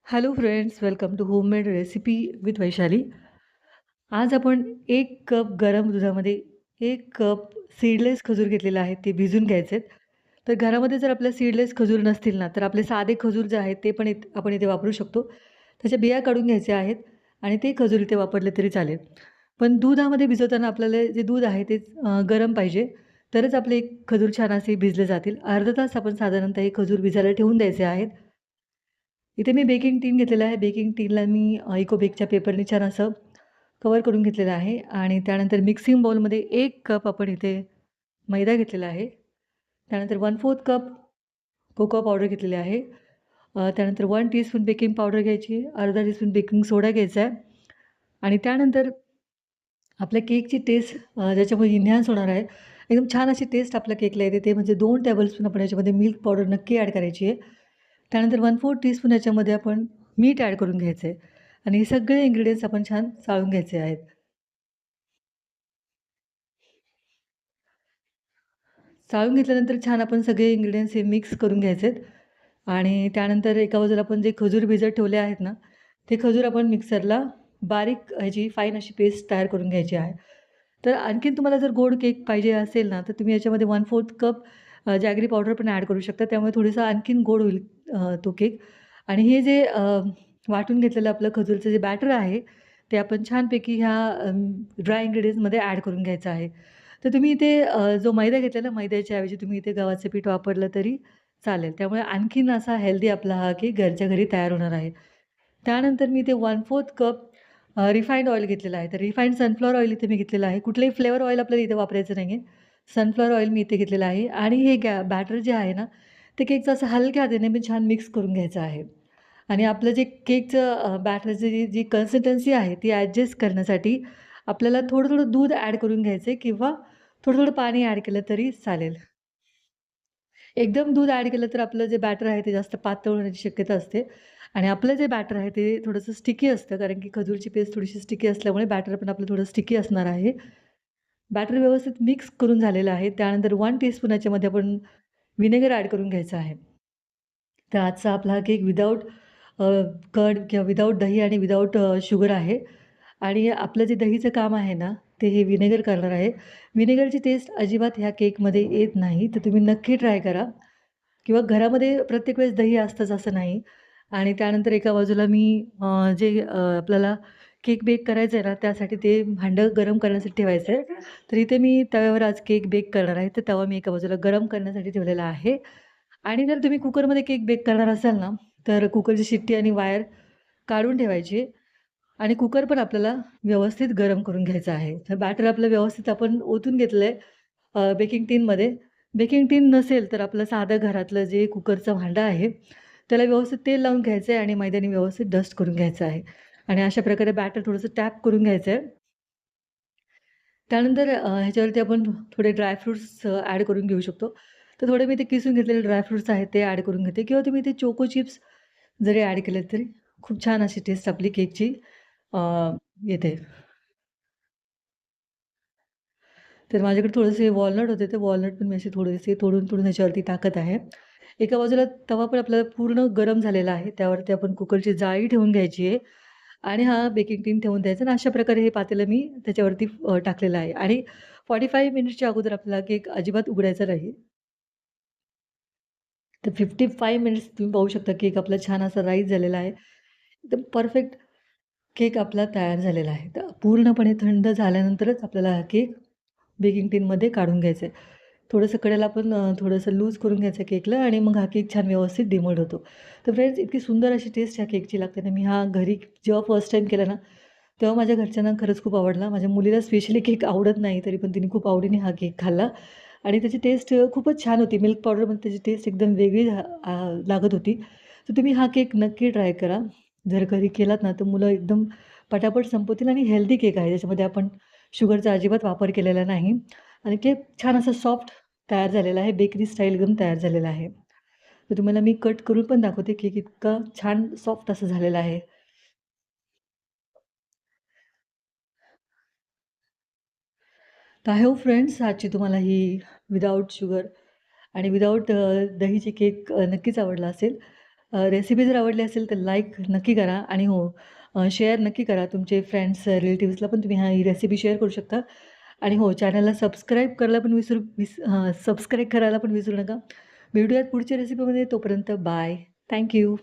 Hello friends, welcome to homemade recipe with Vaishali. आज आपण 1 cup गरम दुधामध्ये 1 कप सीडलेस खजूर घेतलेले आहेत, ते भिजून घ्यायचे आहेत. तर घरामध्ये जर आपल्या सीडलेस खजूर नसतील ना, तर आपले साधे खजूर जे आहेत ते पण आपण इथे वापरू शकतो. त्याच्या बिया काढून घ्यायच्या आहेत आणि ते खजूर इथे वापरले तरी चालेल. पण दुधामध्ये भिजवताना आपल्याला जे दूध आहे ते गरम पाहिजे, तरच आपले खजूर छान असे भिजले जातील. अर्धा तास आपण साधारणतः हे खजूर भिजायला ठेवून द्यायचे आहेत. इथे मी बेकिंग टीन घेतलेलं आहे. बेकिंग टीनला मी इको बेकच्या पेपरने छान असं कव्हर करून घेतलेलं आहे आणि त्यानंतर मिक्सिंग बाउलमध्ये 1 कप आपण इथे मैदा घेतलेला आहे. त्यानंतर 1/4 कप कोको पावडर घेतलेली आहे. त्यानंतर 1 टीस्पून बेकिंग पावडर घ्यायची, अर्धा टीस्पून बेकिंग सोडा घ्यायचा आहे आणि त्यानंतर आपल्या केकची टेस्ट ज्याच्यामुळे एन्हान्स होणार आहे. एकदम छान अशी टेस्ट आपल्या केकला येते ते म्हणजे 2 टेबलस्पून आपण याच्यामध्ये मिल्क पावडर नक्की ॲड करायची आहे. त्यानंतर 1/4 टीस्पून याच्यामध्ये आपण मीठ ॲड करून घ्यायचं आहे आणि हे सगळे इन्ग्रीडियंट्स आपण छान चाळून घ्यायचे आहेत. चाळून घेतल्यानंतर छान आपण सगळे इन्ग्रीडियंट्स हे मिक्स करून घ्यायचे आहेत आणि त्यानंतर एका बाजूला आपण जे खजूर भिजत ठेवले आहेत ना, ते खजूर आपण मिक्सरला बारीक ह्याची फाईन अशी पेस्ट तयार करून घ्यायची आहे. तर आणखीन तुम्हाला जर गोड केक पाहिजे असेल ना, तर तुम्ही याच्यामध्ये 1/4 कप जॅगरी पावडर पण ॲड करू शकता. त्यामुळे थोडंसं आणखीन गोड होईल तो केक. आणि हे जे वाटून घेतलेलं आपलं खजूरचं जे बॅटर आहे, ते आपण छानपैकी ह्या ड्राय इन्ग्रीडियंट्समध्ये ॲड करून घ्यायचं आहे. तर तुम्ही इथे जो मैदा घेतलेला मैद्याच्या ऐवजी तुम्ही इथे गव्हाचं पीठ वापरलं तरी चालेल. त्यामुळे आणखीन असा हेल्दी आपला हा केक घरच्या घरी तयार होणार आहे. त्यानंतर मी इथे 1/4 कप रिफाइंड ऑइल घेतलेलं आहे. तर रिफाइंड सनफ्लॉवर ऑइल इथे मी घेतलेलं आहे. कुठलंही फ्लेवर ऑइल आपल्याला इथे वापरायचं नाही आहे. सनफ्लॉवर ऑइल मी इथे घेतलेलं आहे आणि हे बॅटर जे आहे ना, ते केकचं असं हलक्या हाताने मी छान मिक्स करून घ्यायचं आहे. आणि आपलं जे केकचं बॅटरची जी जी कन्सिस्टन्सी आहे ती ॲडजस्ट करण्यासाठी आपल्याला थोडं-थोडं दूध ॲड करून घ्यायचं आहे किंवा थोडं-थोडं पाणी ॲड केलं तरी चालेल. एकदम दूध ॲड केलं तर आपलं जे बॅटर आहे ते जास्त पातळ होण्याची शक्यता असते आणि आपलं जे बॅटर आहे ते थोडंसं स्टिकी असतं कारण की खजूरची पेस्ट थोडीशी स्टिकी असल्यामुळे बॅटर पण आपलं थोडं स्टिकी असणार आहे. बॅटर व्यवस्थित मिक्स करून झालेलं आहे. त्यानंतर 1 टीस्पून याच्यामध्ये आपण व्हिनेगर ॲड करून घ्यायचं आहे. तर आजचा आपला हा केक विदाऊट कर्ड किंवा विदाऊट दही आणि विदाऊट शुगर आहे आणि आपलं जे दहीचं काम आहे ना, ते हे व्हिनेगर करणार आहे. व्हिनेगरची टेस्ट अजिबात ह्या केकमध्ये येत नाही, तर तुम्ही नक्की ट्राय करा किंवा घरामध्ये प्रत्येक वेळेस दही असतंच असं नाही. आणि त्यानंतर एका बाजूला मी आपल्याला केक बेक करायचं आहे ना, त्यासाठी ते भांडं गरम करण्यासाठी ठेवायचं आहे. तर इथे मी तव्यावर आज केक बेक करणार आहे. तर तवा मी एका बाजूला गरम करण्यासाठी ठेवलेला आहे. आणि जर तुम्ही कुकरमध्ये केक बेक करणार असाल ना, तर कुकरची शिट्टी आणि वायर काढून ठेवायची आणि कुकर पण आपल्याला व्यवस्थित गरम करून घ्यायचं आहे. तर बॅटर आपलं व्यवस्थित आपण ओतून घेतलं आहे बेकिंग टिनमध्ये. बेकिंग टिन नसेल तर आपलं साधं घरातलं जे कुकरचं भांडं आहे, त्याला व्यवस्थित तेल लावून घ्यायचं आहे आणि मैद्याने व्यवस्थित डस्ट करून घ्यायचं आहे. आणि अशा प्रकारे बॅटर थोडंसं टॅप करून घ्यायचं आहे. त्यानंतर ह्याच्यावरती आपण थोडे ड्रायफ्रुट्स ॲड करून घेऊ शकतो. तर थोडे मी ते किसून घेतलेले ड्रायफ्रुट्स आहेत ते ॲड करून घेते किंवा तुम्ही ते चोको चिप्स जरी ॲड केलेत तरी खूप छान अशी टेस्ट आपली केकची अ, येते. तर माझ्याकडे थोडेसे वॉलनट होते, ते वॉलनट पण मी असे थोडेसे तोडून ह्याच्यावरती टाकत आहे. एका बाजूला तवा पण आपल्याला पूर्ण गरम झालेला आहे. त्यावरती आपण कुकरची जाळी ठेवून घ्यायची आहे आणि हा बेकिंग टिन ठेवून द्यायचा आणि अशा प्रकारे हे पातेलं मी त्याच्यावरती टाकलेलं आहे आणि 45 मिनिट्सच्या अगोदर आपल्याला केक अजिबात उघडायचा नाही. तर 55 मिनिट्स तुम्ही पाहू शकता केक आपला छान असा राईज झालेला आहे. एकदम परफेक्ट केक आपला तयार झालेला आहे. तर पूर्णपणे थंड झाल्यानंतरच आपल्याला हा केक बेकिंग टिनमध्ये काढून घ्यायचं आहे. थोडंसं कडेला आपण थोडंसं लूज करून घ्यायचं केकला आणि मग हा केक छान व्यवस्थित डिमोल्ड होतो. तर फ्रेंड्स इतकी सुंदर अशी टेस्ट ह्या केकची लागते ना, मी हा घरी जेव्हा फर्स्ट टाईम केला ना, तेव्हा माझ्या घरच्यांना खरंच खूप आवडला. माझ्या मुलीला स्पेशली केक आवडत नाही, तरी पण तिने खूप आवडीने हा केक खाल्ला आणि त्याची टेस्ट खूपच छान होती. मिल्क पावडरमध्ये त्याची टेस्ट एकदम वेगळी लागत होती. तर तुम्ही हा केक नक्की ट्राय करा. जर घरी केलात ना, तर मुलं एकदम पटापट संपवतील आणि हेल्दी केक आहे. त्याच्यामध्ये आपण शुगरचा अजिबात वापर केलेला नाही आणि केक छान असा सॉफ्ट तयार झालेला आहे. बेकरी स्टाईल एकदम तयार झालेला आहे. तर तुम्हाला मी कट करून पण दाखवते. केक इतका छान सॉफ्ट असा झालेला आहे. तर आय होप फ्रेंड्स आजची तुम्हाला ही विदाऊट शुगर आणि विदाऊट दहीची केक नक्कीच आवडला असेल. रेसिपी जर आवडली असेल तर लाईक नक्की करा आणि शेअर नक्की करा. तुमचे फ्रेंड्स, रिलेटिव्हजला पण तुम्ही ही रेसिपी शेअर करू शकता. आणि चॅनलला सबस्क्राईब करायला पण सबस्क्राईब करायला पण विसरू नका. भेटूयात पुढच्या रेसिपीमध्ये. तोपर्यंत बाय. Thank you.